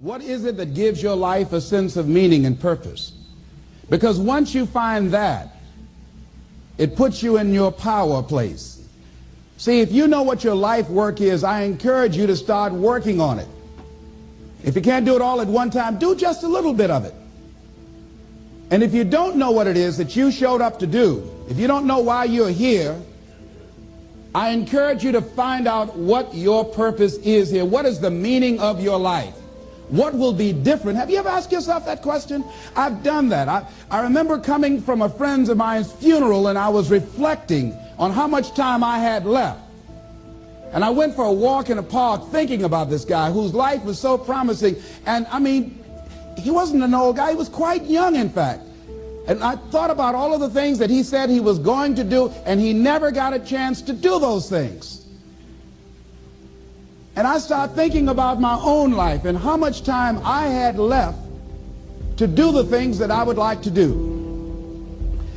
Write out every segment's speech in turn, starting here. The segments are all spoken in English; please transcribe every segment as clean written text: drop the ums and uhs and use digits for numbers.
What is it that gives your life a sense of meaning and purpose? Because once you find that, it puts you in your power place. See, if you know what your life work is, I encourage you to start working on it. If you can't do it all at one time, do just a little bit of it. And if you don't know what it is that you showed up to do, if you don't know why you're here, I encourage you to find out what your purpose is here. What is the meaning of your life? What will be different? Have you ever asked yourself that question? I've done that. I remember coming from a friend of mine's funeral, and I was reflecting on how much time I had left. And I went for a walk in a park thinking about this guy whose life was so promising. And I mean, he wasn't an old guy. He was quite young, in fact. And I thought about all of the things that he said he was going to do, and he never got a chance to do those things. And I started thinking about my own life and how much time I had left to do the things that I would like to do.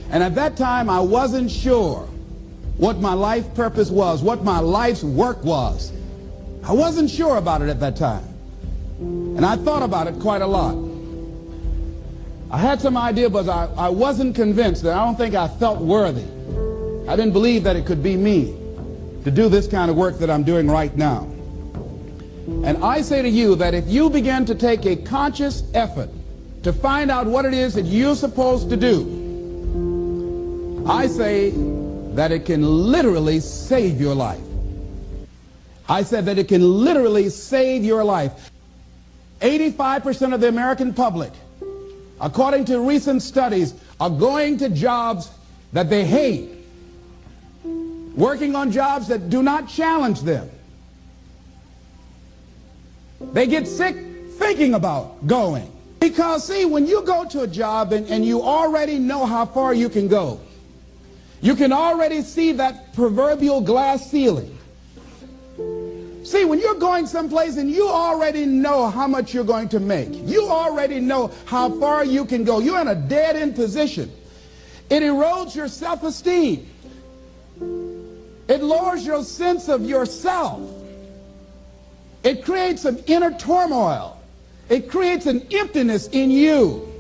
And at that time, I wasn't sure what my life purpose was, what my life's work was. I wasn't sure about it at that time. And I thought about it quite a lot. I had some idea, but I wasn't convinced. That I don't think I felt worthy. I didn't believe that it could be me to do this kind of work that I'm doing right now. And I say to you that if you begin to take a conscious effort to find out what it is that you're supposed to do, I say that it can literally save your life. I said that it can literally save your life. 85% of the American public, according to recent studies, are going to jobs that they hate, working on jobs that do not challenge them. They get sick thinking about going. Because, see, when you go to a job and you already know how far you can go, you can already see that proverbial glass ceiling. See, when you're going someplace and you already know how much you're going to make, you already know how far you can go, you're in a dead-end position. It erodes your self-esteem. It lowers your sense of yourself. It creates an inner turmoil. It creates an emptiness in you.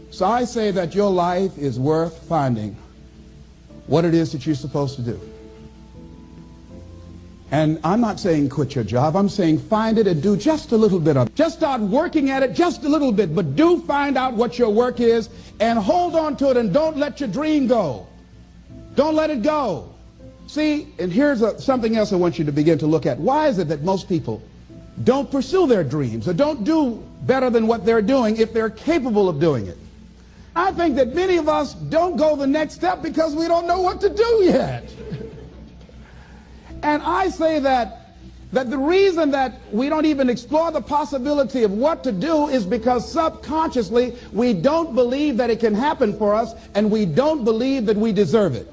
So I say that your life is worth finding what it is that you're supposed to do. And I'm not saying quit your job. I'm saying find it and do just a little bit of it. Just start working at it just a little bit, but do find out what your work is and hold on to it, and don't let your dream go. Don't let it go. See, and here's something else I want you to begin to look at. Why is it that most people don't pursue their dreams or don't do better than what they're doing if they're capable of doing it? I think that many of us don't go the next step because we don't know what to do yet. And I say that the reason that we don't even explore the possibility of what to do is because subconsciously we don't believe that it can happen for us, and we don't believe that we deserve it.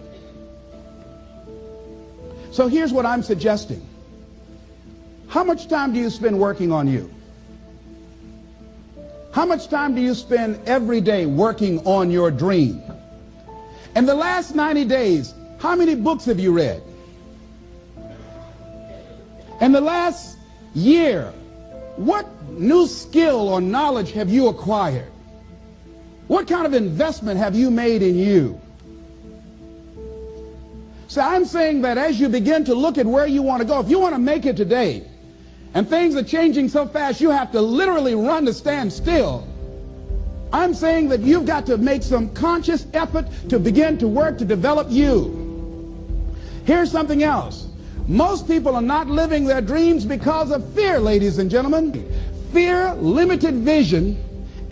So here's what I'm suggesting. How much time do you spend working on you? How much time do you spend every day working on your dream? In the last 90 days, how many books have you read? In the last year, what new skill or knowledge have you acquired? What kind of investment have you made in you? So I'm saying that as you begin to look at where you want to go, if you want to make it today, and things are changing so fast you have to literally run to stand still, I'm saying that you've got to make some conscious effort to begin to work to develop you. Here's something else. Most people are not living their dreams because of fear, ladies and gentlemen. Fear, limited vision,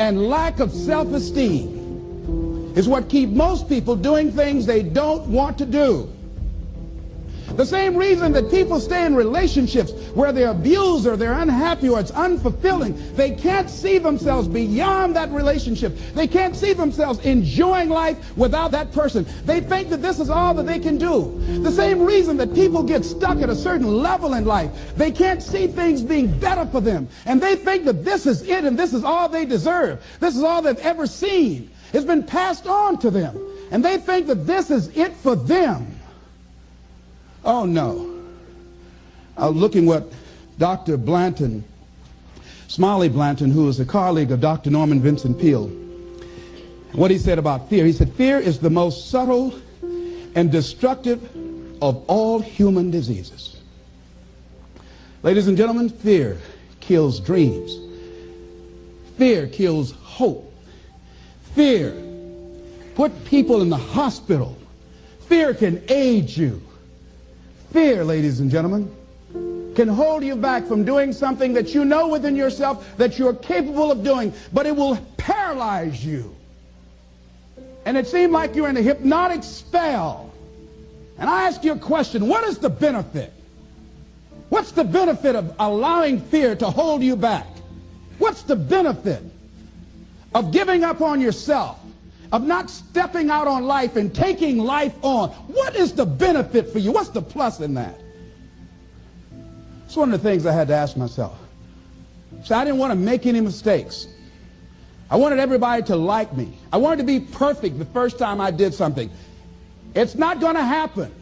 and lack of self-esteem is what keep most people doing things they don't want to do. The same reason that people stay in relationships where they're abused or they're unhappy or it's unfulfilling, they can't see themselves beyond that relationship. They can't see themselves enjoying life without that person. They think that this is all that they can do. The same reason that people get stuck at a certain level in life, they can't see things being better for them. And they think that this is it and this is all they deserve. This is all they've ever seen. It's been passed on to them. And they think that this is it for them. Oh no. I was looking what Dr. Blanton Smiley Blanton, who is a colleague of Dr. Norman Vincent Peale. What he said about fear, he said, fear is the most subtle and destructive of all human diseases. Ladies and gentlemen, fear kills dreams. Fear kills hope. Fear put people in the hospital. Fear can age you. Fear, ladies and gentlemen, can hold you back from doing something that you know within yourself that you're capable of doing, but it will paralyze you. And it seemed like you're in a hypnotic spell. And I ask you a question, what is the benefit? What's the benefit of allowing fear to hold you back? What's the benefit of giving up on yourself, of not stepping out on life and taking life on? What is the benefit for you? What's the plus in that? It's one of the things I had to ask myself. So I didn't want to make any mistakes. I wanted everybody to like me. I wanted to be perfect the first time I did something. It's not going to happen.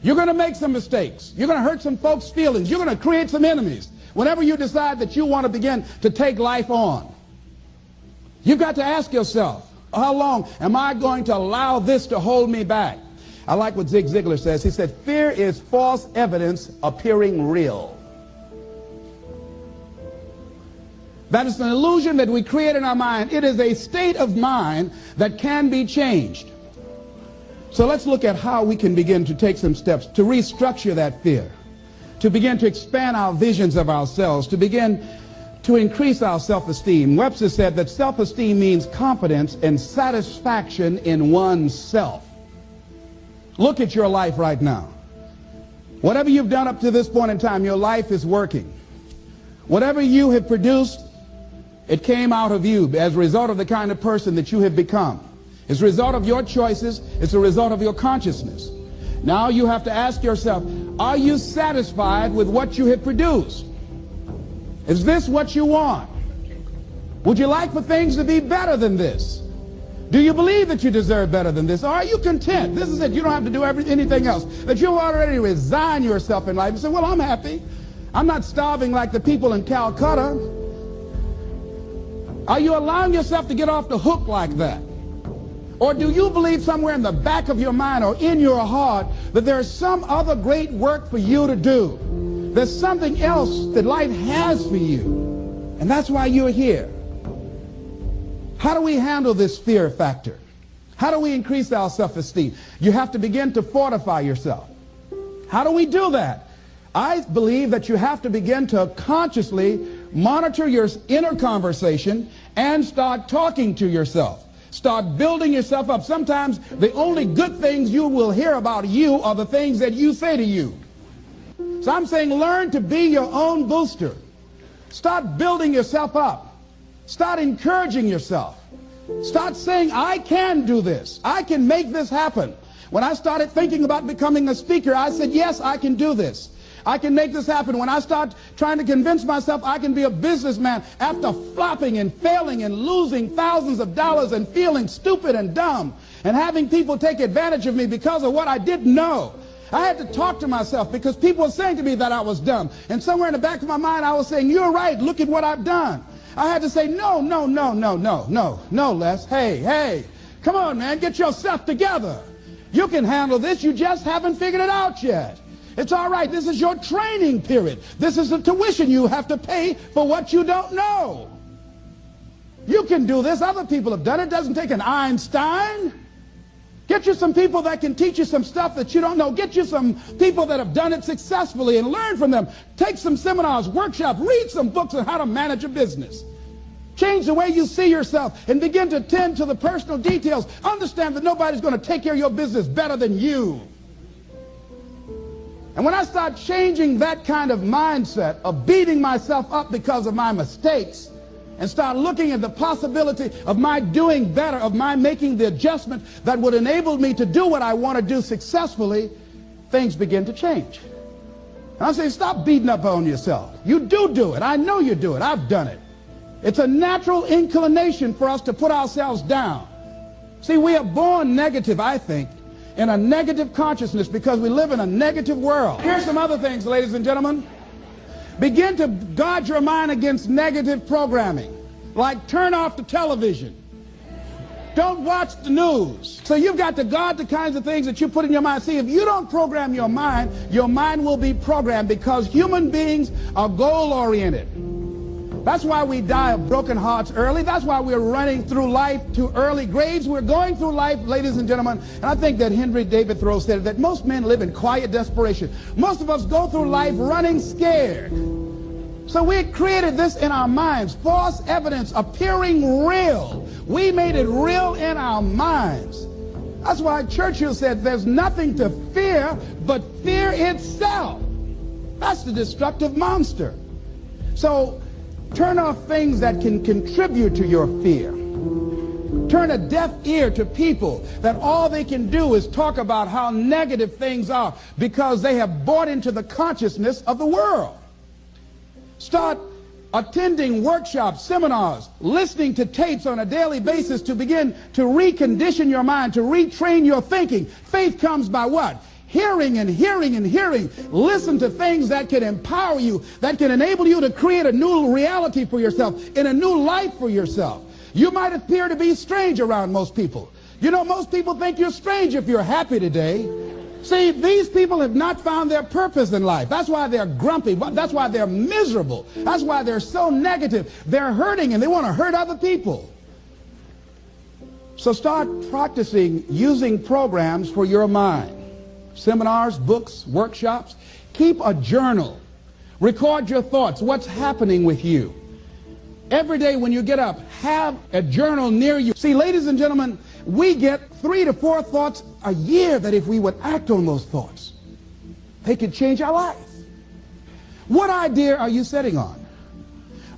You're going to make some mistakes. You're going to hurt some folks' feelings. You're going to create some enemies whenever you decide that you want to begin to take life on. You've got to ask yourself, how long am I going to allow this to hold me back? I like what Zig Ziglar says. He said, fear is false evidence appearing real. That is an illusion that we create in our mind. It is a state of mind that can be changed. So let's look at how we can begin to take some steps to restructure that fear, to begin to expand our visions of ourselves, to begin to increase our self-esteem. Webster said that self-esteem means confidence and satisfaction in oneself. Look at your life right now. Whatever you've done up to this point in time, your life is working. Whatever you have produced, it came out of you as a result of the kind of person that you have become. It's a result of your choices. It's a result of your consciousness. Now you have to ask yourself, are you satisfied with what you have produced? Is this what you want? Would you like for things to be better than this? Do you believe that you deserve better than this? Or are you content? This is it. You don't have to do anything else. That you already resign yourself in life and say, well, I'm happy. I'm not starving like the people in Calcutta. Are you allowing yourself to get off the hook like that? Or do you believe somewhere in the back of your mind or in your heart that there's some other great work for you to do? There's something else that life has for you. And that's why you're here. How do we handle this fear factor? How do we increase our self-esteem? You have to begin to fortify yourself. How do we do that? I believe that you have to begin to consciously monitor your inner conversation and start talking to yourself. Start building yourself up. Sometimes the only good things you will hear about you are the things that you say to you. So I'm saying learn to be your own booster. Start building yourself up. Start encouraging yourself. Start saying, I can do this. I can make this happen. When I started thinking about becoming a speaker, I said, yes, I can do this. I can make this happen. When I start trying to convince myself I can be a businessman after flopping and failing and losing thousands of dollars and feeling stupid and dumb and having people take advantage of me because of what I didn't know, I had to talk to myself because people were saying to me that I was dumb. And somewhere in the back of my mind I was saying, you're right, look at what I've done. I had to say, no, Les. Hey, come on, man, get yourself together. You can handle this, you just haven't figured it out yet. It's all right. This is your training period. This is the tuition you have to pay for what you don't know. You can do this. Other people have done it. It doesn't take an Einstein. Get you some people that can teach you some stuff that you don't know. Get you some people that have done it successfully and learn from them. Take some seminars, workshops, read some books on how to manage a business. Change the way you see yourself and begin to tend to the personal details. Understand that nobody's going to take care of your business better than you. And when I start changing that kind of mindset of beating myself up because of my mistakes and start looking at the possibility of my doing better, of my making the adjustment that would enable me to do what I want to do successfully, things begin to change. And I say, stop beating up on yourself. You do it. I know you do it. I've done it. It's a natural inclination for us to put ourselves down. See, we are born negative, I think, in a negative consciousness because we live in a negative world. Here's some other things, ladies and gentlemen. Begin to guard your mind against negative programming, like turn off the television. Don't watch the news. So you've got to guard the kinds of things that you put in your mind. See, if you don't program your mind will be programmed, because human beings are goal-oriented. That's why we die of broken hearts early. That's why we're running through life to early graves. We're going through life, ladies and gentlemen, and I think that Henry David Thoreau said that most men live in quiet desperation. Most of us go through life running scared. So we created this in our minds, false evidence appearing real. We made it real in our minds. That's why Churchill said there's nothing to fear but fear itself. That's the destructive monster. So turn off things that can contribute to your fear. Turn a deaf ear to people that all they can do is talk about how negative things are, because they have bought into the consciousness of the world. Start attending workshops, seminars, listening to tapes on a daily basis to begin to recondition your mind, to retrain your thinking. Faith comes by what? Hearing and hearing and hearing. Listen to things that can empower you, that can enable you to create a new reality for yourself, in a new life for yourself. You might appear to be strange around most people. You know, most people think you're strange if you're happy today. See, these people have not found their purpose in life. That's why they're grumpy. That's why they're miserable. That's why they're so negative. They're hurting and they want to hurt other people. So start practicing using programs for your mind. Seminars, books, workshops. Keep a journal. Record your thoughts. What's happening with you? Every day when you get up, have a journal near you. See, ladies and gentlemen, we get 3 to 4 thoughts a year that if we would act on those thoughts, they could change our life. What idea are you sitting on?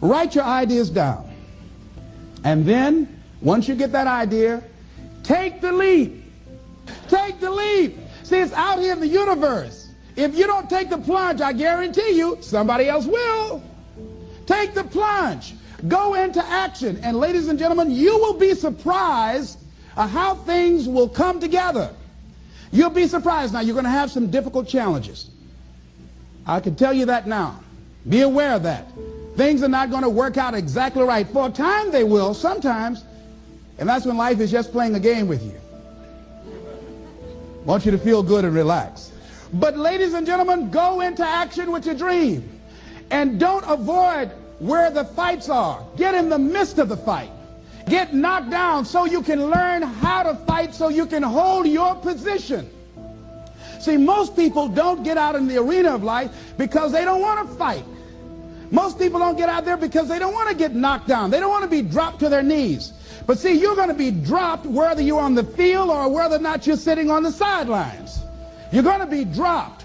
Write your ideas down. And then, once you get that idea, take the leap. Take the leap. See, it's out here in the universe. If you don't take the plunge, I guarantee you, somebody else will. Take the plunge. Go into action. And ladies and gentlemen, you will be surprised how things will come together. You'll be surprised. Now, you're going to have some difficult challenges. I can tell you that now. Be aware of that. Things are not going to work out exactly right. For a time they will, sometimes. And that's when life is just playing a game with you. I want you to feel good and relax. But ladies and gentlemen, go into action with your dream. And don't avoid where the fights are. Get in the midst of the fight. Get knocked down so you can learn how to fight, so you can hold your position. See, most people don't get out in the arena of life because they don't want to fight. Most people don't get out there because they don't want to get knocked down. They don't want to be dropped to their knees. But see, you're going to be dropped whether you're on the field or whether or not you're sitting on the sidelines. You're going to be dropped.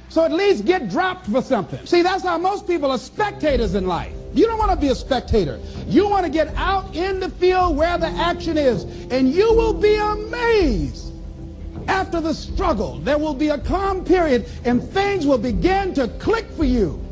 So at least get dropped for something. See, that's how most people are spectators in life. You don't want to be a spectator. You want to get out in the field where the action is. And you will be amazed. After the struggle, there will be a calm period and things will begin to click for you.